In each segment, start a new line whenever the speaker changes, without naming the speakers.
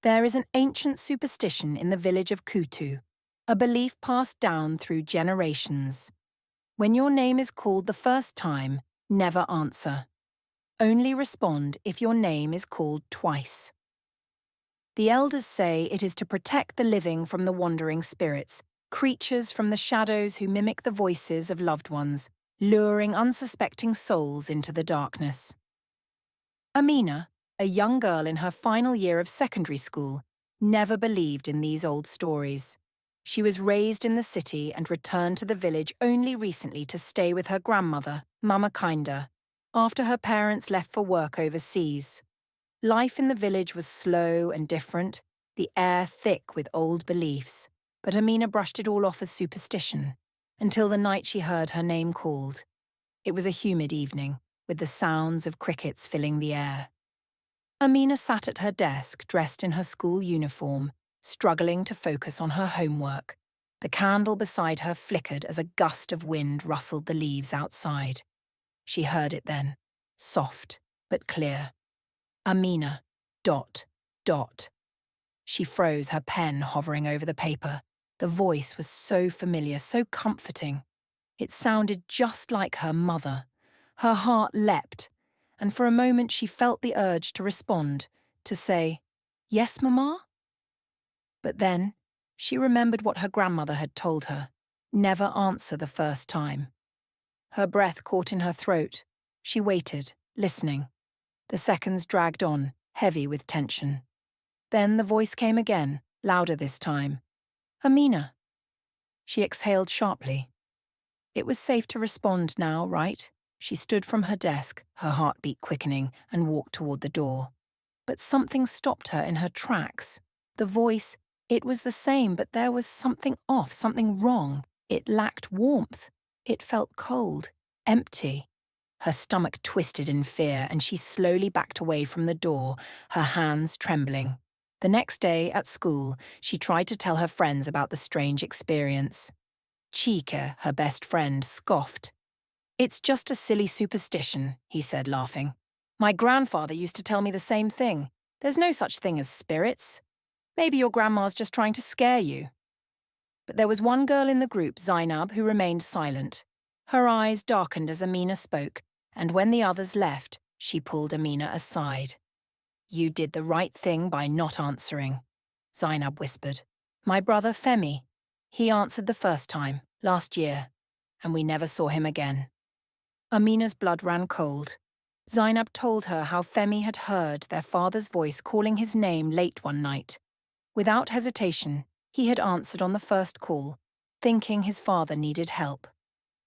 There is an ancient superstition in the village of Kutu, a belief passed down through generations. When your name is called the first time, never answer. Only respond if your name is called twice. The elders say it is to protect the living from the wandering spirits, creatures from the shadows who mimic the voices of loved ones, luring unsuspecting souls into the darkness. Amina, a young girl in her final year of secondary school, never believed in these old stories. She was raised in the city and returned to the village only recently to stay with her grandmother, Mama Kinda, after her parents left for work overseas. Life in the village was slow and different, the air thick with old beliefs, but Amina brushed it all off as superstition, until the night she heard her name called. It was a humid evening, with the sounds of crickets filling the air. Amina sat at her desk, dressed in her school uniform, struggling to focus on her homework. The candle beside her flickered as a gust of wind rustled the leaves outside. She heard it then, soft but clear. Amina, ... She froze, her pen hovering over the paper. The voice was so familiar, so comforting. It sounded just like her mother. Her heart leapt, and for a moment she felt the urge to respond, to say, "Yes, Mama?" But then she remembered what her grandmother had told her: never answer the first time. Her breath caught in her throat. She waited, listening. The seconds dragged on, heavy with tension. Then the voice came again, louder this time. "Amina." She exhaled sharply. It was safe to respond now, right? She stood from her desk, her heartbeat quickening, and walked toward the door. But something stopped her in her tracks. The voice, it was the same, but there was something off, something wrong. It lacked warmth. It felt cold, empty. Her stomach twisted in fear, and she slowly backed away from the door, her hands trembling. The next day, at school, she tried to tell her friends about the strange experience. Chika, her best friend, scoffed. "It's just a silly superstition," he said, laughing. "My grandfather used to tell me the same thing. There's no such thing as spirits. Maybe your grandma's just trying to scare you." But there was one girl in the group, Zainab, who remained silent. Her eyes darkened as Amina spoke, and when the others left, she pulled Amina aside. "You did the right thing by not answering," Zainab whispered. "My brother Femi, he answered the first time, last year, and we never saw him again." Amina's blood ran cold. Zainab told her how Femi had heard their father's voice calling his name late one night. Without hesitation, he had answered on the first call, thinking his father needed help.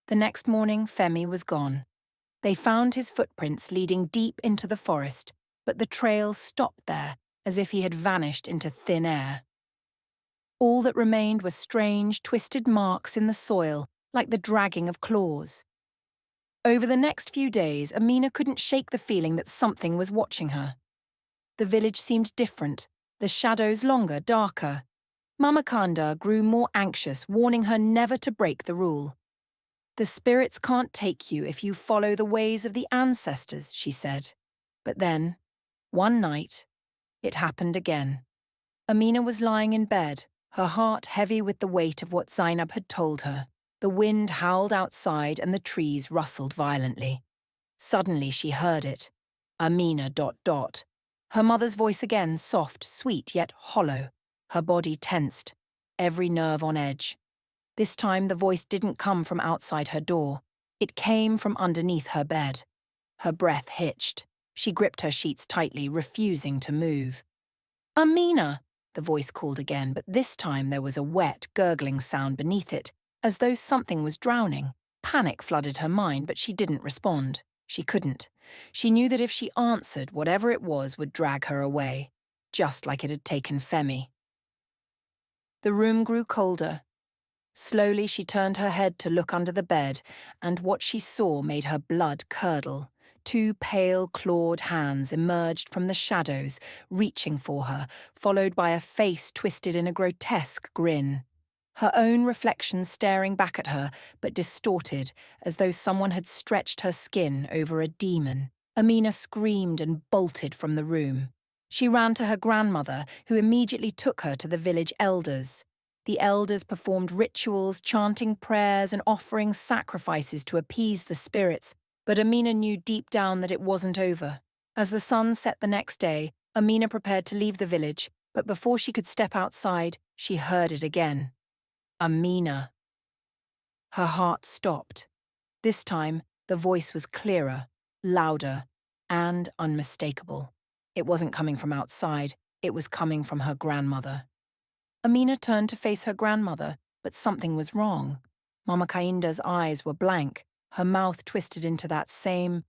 The next morning, Femi was gone. They found his footprints leading deep into the forest, but the trail stopped there, as if he had vanished into thin air. All that remained were strange, twisted marks in the soil, like the dragging of claws. Over the next few days, Amina couldn't shake the feeling that something was watching her. The village seemed different, the shadows longer, darker. Mama Kanda grew more anxious, warning her never to break the rule. "The spirits can't take you if you follow the ways of the ancestors," she said. But then, one night, it happened again. Amina was lying in bed, her heart heavy with the weight of what Zainab had told her. The wind howled outside and the trees rustled violently. Suddenly she heard it. Amina ... Her mother's voice again, soft, sweet, yet hollow. Her body tensed, every nerve on edge. This time the voice didn't come from outside her door. It came from underneath her bed. Her breath hitched. She gripped her sheets tightly, refusing to move. "Amina!" the voice called again, but this time there was a wet, gurgling sound beneath it, as though something was drowning. Panic flooded her mind, but she didn't respond. She couldn't. She knew that if she answered, whatever it was would drag her away, just like it had taken Femi. The room grew colder. Slowly she turned her head to look under the bed, and what she saw made her blood curdle. Two pale, clawed hands emerged from the shadows, reaching for her, followed by a face twisted in a grotesque grin. Her own reflection staring back at her, but distorted, as though someone had stretched her skin over a demon. Amina screamed and bolted from the room. She ran to her grandmother, who immediately took her to the village elders. The elders performed rituals, chanting prayers and offering sacrifices to appease the spirits, but Amina knew deep down that it wasn't over. As the sun set the next day, Amina prepared to leave the village, but before she could step outside, she heard it again. Amina. Her heart stopped. This time, the voice was clearer, louder, and unmistakable. It wasn't coming from outside, it was coming from her grandmother. Amina turned to face her grandmother, but something was wrong. Mama Kainda's eyes were blank, her mouth twisted into that same